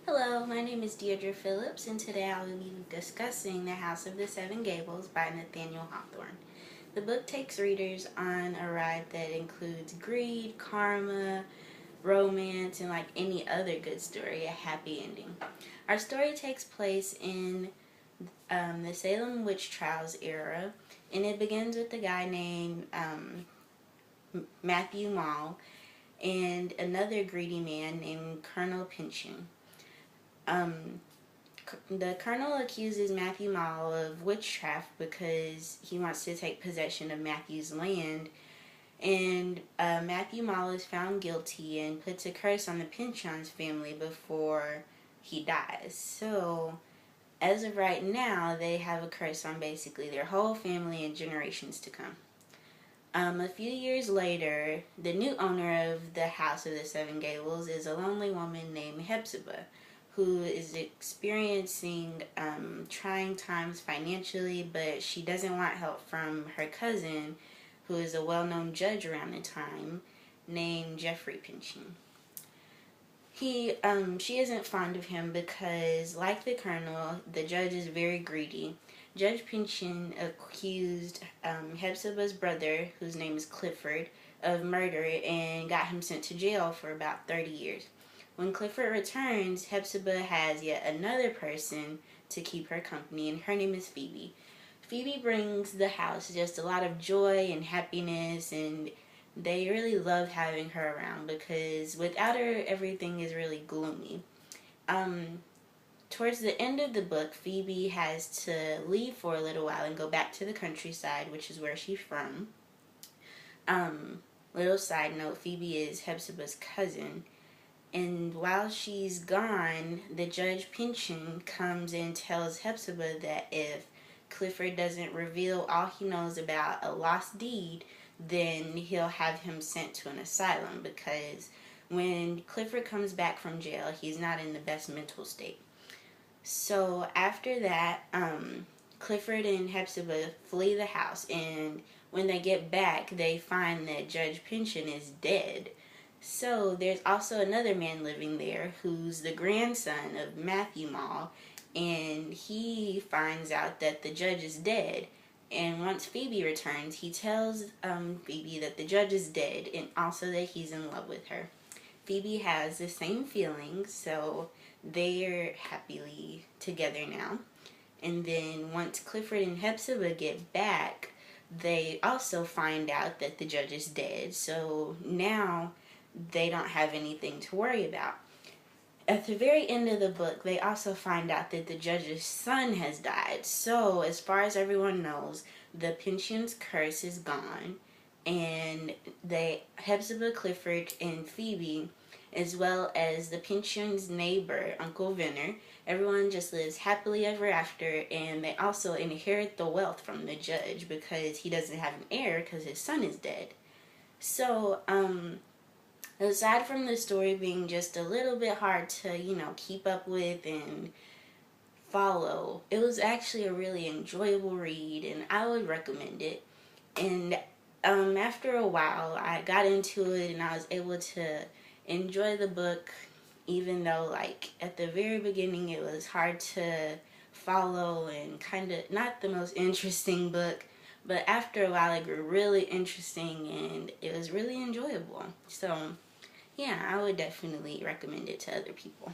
Hello, my name is Deirdre Phillips, and today I will be discussing The House of the Seven Gables by Nathaniel Hawthorne. The book takes readers on a ride that includes greed, karma, romance, and like any other good story, a happy ending. Our story takes place in the Salem witch trials era, and it begins with a guy named Matthew Mall and another greedy man named Colonel Pynchon. Um, the colonel accuses Matthew Mall of witchcraft because he wants to take possession of Matthew's land, and Matthew Mall is found guilty and puts a curse on the Pynchon's family before he dies. So, as of right now, they have a curse on basically their whole family and generations to come. A few years later, the new owner of the House of the Seven Gables is a lonely woman named Hepzibah, who is experiencing trying times financially, but she doesn't want help from her cousin, who is a well-known judge around the time, named Jeffrey Pynchon. She isn't fond of him because, like the colonel, the judge is very greedy. Judge Pynchon accused Hepzibah's brother, whose name is Clifford, of murder and got him sent to jail for about 30 years. When Clifford returns, Hepzibah has yet another person to keep her company, and her name is Phoebe. Phoebe brings the house just a lot of joy and happiness, and they really love having her around because without her, everything is really gloomy. Towards the end of the book, Phoebe has to leave for a little while and go back to the countryside, which is where she's from. Little side note, Phoebe is Hepzibah's cousin. And while she's gone, the Judge Pynchon comes and tells Hepzibah that if Clifford doesn't reveal all he knows about a lost deed, then he'll have him sent to an asylum, because when Clifford comes back from jail, he's not in the best mental state. So after that, Clifford and Hepzibah flee the house, and when they get back, they find that Judge Pynchon is dead. So there's also another man living there who's the grandson of Matthew Mall, and he finds out that the judge is dead. And once Phoebe returns, he tells Phoebe that the judge is dead and also that he's in love with her. Phoebe has the same feelings, so they're happily together now. And then once Clifford and Hepzibah get back, they also find out that the judge is dead. So now they don't have anything to worry about. At the very end of the book, they also find out that the judge's son has died. So, as far as everyone knows, the Pynchon's curse is gone, and Hepzibah, Clifford, and Phoebe, as well as the Pynchon's neighbor, Uncle Venner, everyone just lives happily ever after, and they also inherit the wealth from the judge because he doesn't have an heir because his son is dead. So, aside from the story being just a little bit hard to, keep up with and follow, it was actually a really enjoyable read, and I would recommend it. And after a while, I got into it, and I was able to enjoy the book, even though, at the very beginning, it was hard to follow and kind of not the most interesting book. But after a while, it grew really interesting, and it was really enjoyable. So, yeah, I would definitely recommend it to other people.